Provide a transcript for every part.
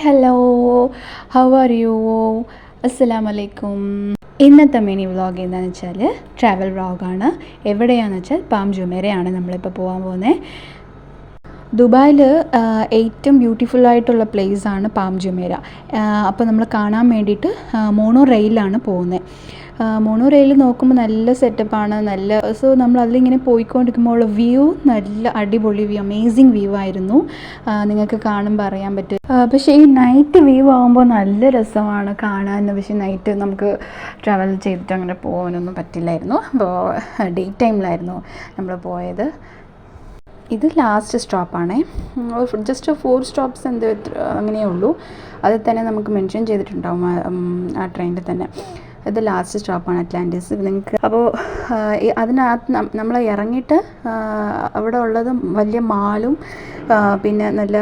Hello, how are you? അസ്സലാമു അലൈക്കും. ഇന്നത്തെ മിനി വ്ളോഗ് എന്താണെന്ന് വെച്ചാൽ ട്രാവൽ വ്ളോഗാണ്. എവിടെയാണെന്ന് വെച്ചാൽ പാം ജുമേറയാണ് നമ്മളിപ്പോൾ പോകാൻ പോകുന്നത്. ദുബായിൽ ഏറ്റവും ബ്യൂട്ടിഫുള്ളായിട്ടുള്ള പ്ലേസാണ് പാം ജുമേറ. അപ്പോൾ നമ്മൾ കാണാൻ വേണ്ടിയിട്ട് മോണോ റെയിലാണ് പോകുന്നത്. മോണോ റെയിൽ നോക്കുമ്പോൾ നല്ല സെറ്റപ്പാണ്, സോ നമ്മൾ അതിലിങ്ങനെ പോയിക്കൊണ്ടിരിക്കുമ്പോൾ വ്യൂ നല്ല അടിപൊളി വ്യൂ, അമേസിങ് വ്യൂ ആയിരുന്നു. നിങ്ങൾക്ക് കാണുമ്പോൾ അറിയാൻ പറ്റും. പക്ഷേ ഈ നൈറ്റ് വ്യൂ ആകുമ്പോൾ നല്ല രസമാണ് കാണാൻ. പക്ഷേ നൈറ്റ് നമുക്ക് ട്രാവൽ ചെയ്തിട്ട് അങ്ങനെ പോകാനൊന്നും പറ്റില്ലായിരുന്നു. അപ്പോൾ ഡേ ടൈമിലായിരുന്നു നമ്മൾ പോയത്. ഇത് ലാസ്റ്റ് സ്റ്റോപ്പാണേ. ജസ്റ്റ് 4 സ്റ്റോപ്സ് അങ്ങനെയേ ഉള്ളൂ. അതിൽ തന്നെ നമുക്ക് മെൻഷൻ ചെയ്തിട്ടുണ്ടാവും ആ ട്രെയിനിൽ തന്നെ. ഇത് ലാസ്റ്റ് സ്റ്റോപ്പാണ് അറ്റ്ലാന്റിസ്. നിങ്ങൾക്ക് അപ്പോൾ അതിനകത്ത് നമ്മൾ ഇറങ്ങിയിട്ട് അവിടെ ഉള്ളത് വലിയ മാളും പിന്നെ നല്ല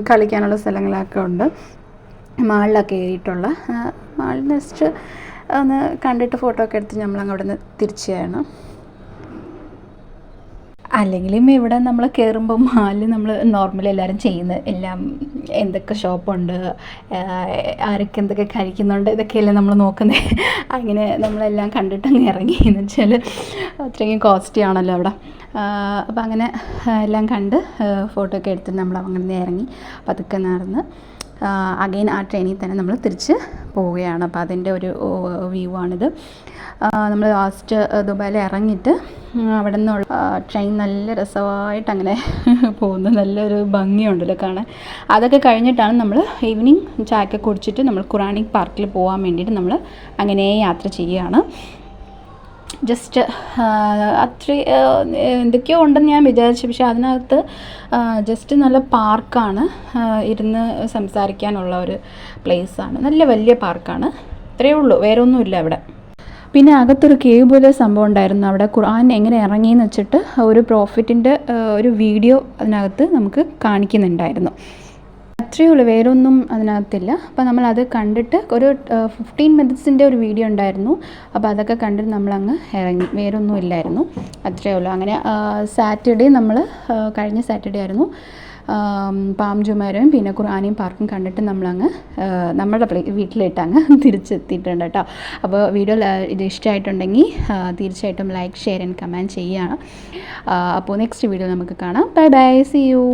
കളിക്കാനുള്ള സ്ഥലങ്ങളൊക്കെ ഉണ്ട്. മാളിലൊക്കെ കയറിയിട്ടുള്ള മാളിൽ ജസ്റ്റ് ഒന്ന് കണ്ടിട്ട് ഫോട്ടോ ഒക്കെ എടുത്ത് നമ്മൾ അവിടെ നിന്ന് തിരിച്ചാണ്. അല്ലെങ്കിലും ഇവിടെ നമ്മൾ കയറുമ്പോൾ മാലിൽ നമ്മൾ നോർമലി എല്ലാവരും ചെയ്യുന്നത് എല്ലാം എന്തൊക്കെ ഷോപ്പുണ്ട്, ആരൊക്കെ എന്തൊക്കെ കഴിക്കുന്നുണ്ട്, ഇതൊക്കെയല്ലേ നമ്മൾ നോക്കുന്നത്. അങ്ങനെ നമ്മളെല്ലാം കണ്ടിട്ട് അങ്ങ് ഇറങ്ങി. എന്ന് വെച്ചാൽ അത്രയും കോസ്റ്റ്ലി ആണല്ലോ അവിടെ. അപ്പോൾ അങ്ങനെ എല്ലാം കണ്ട് ഫോട്ടോ ഒക്കെ എടുത്ത് നമ്മൾ അങ്ങനെ ഇറങ്ങി പതുക്കെ നടന്ന് അഗെയിൻ ആ ട്രെയിനിൽ തന്നെ നമ്മൾ തിരിച്ച് പോവുകയാണ്. അപ്പോൾ അതിൻ്റെ ഒരു വ്യൂ ആണിത്. നമ്മൾ ലാസ്റ്റ് ദുബായിൽ ഇറങ്ങിയിട്ട് അവിടെ നിന്നുള്ള ട്രെയിൻ നല്ല രസമായിട്ട് അങ്ങനെ പോകുന്നു. നല്ലൊരു ഭംഗിയുണ്ടല്ലോ കാണാൻ. അതൊക്കെ കഴിഞ്ഞിട്ടാണ് നമ്മൾ ഈവനിങ് ചായയൊക്കെ കുടിച്ചിട്ട് നമ്മൾ ഖുറാനിക് പാർക്കിൽ പോകാൻ വേണ്ടിയിട്ട് നമ്മൾ അങ്ങനെ യാത്ര ചെയ്യുകയാണ്. ജസ്റ്റ് അത്ര എന്തൊക്കെയോ ഉണ്ടെന്ന് ഞാൻ വിചാരിച്ചു. പക്ഷേ അതിനകത്ത് ജസ്റ്റ് നല്ല പാർക്കാണ്, ഇരുന്ന് സംസാരിക്കാനുള്ള ഒരു പ്ലേസാണ്. നല്ല വലിയ പാർക്കാണ്. അത്രയേ ഉള്ളൂ, വേറെ ഒന്നുമില്ല അവിടെ. പിന്നെ അകത്തൊരു കേവ് പോലെ സംഭവം ഉണ്ടായിരുന്നു. അവിടെ ഖുർആൻ എങ്ങനെ ഇറങ്ങിയെന്ന് വെച്ചിട്ട് ഒരു പ്രോഫിറ്റിൻ്റെ ഒരു വീഡിയോ അതിനകത്ത് നമുക്ക് കാണിക്കുന്നുണ്ടായിരുന്നു. അത്രയേ ഉള്ളൂ, വേറെ ഒന്നും അതിനകത്തില്ല. അപ്പോൾ നമ്മളത് കണ്ടിട്ട് ഒരു 15 മിനിറ്റ്സിൻ്റെ ഒരു വീഡിയോ ഉണ്ടായിരുന്നു. അപ്പോൾ അതൊക്കെ കണ്ടിട്ട് നമ്മളങ്ങ് ഇറങ്ങി. വേറെ ഒന്നും ഇല്ലായിരുന്നു, അത്രയേ ഉള്ളൂ. അങ്ങനെ സാറ്റർഡേ നമ്മൾ കഴിഞ്ഞ സാറ്റർഡേ ആയിരുന്നു പാം ജുമേറയും പിന്നെ ഖുർആനിയും പാർക്കും കണ്ടിട്ട് നമ്മളങ്ങ് നമ്മുടെ വീട്ടിലിട്ട് അങ്ങ് തിരിച്ചെത്തിയിട്ടുണ്ട് കേട്ടോ. അപ്പോൾ വീഡിയോ ഇത് ഇഷ്ടമായിട്ടുണ്ടെങ്കിൽ തീർച്ചയായിട്ടും ലൈക്ക്, ഷെയർ ആൻഡ് കമൻറ്റ് ചെയ്യുകയാണ്. അപ്പോൾ നെക്സ്റ്റ് വീഡിയോ നമുക്ക് കാണാം. Bye bye, see U.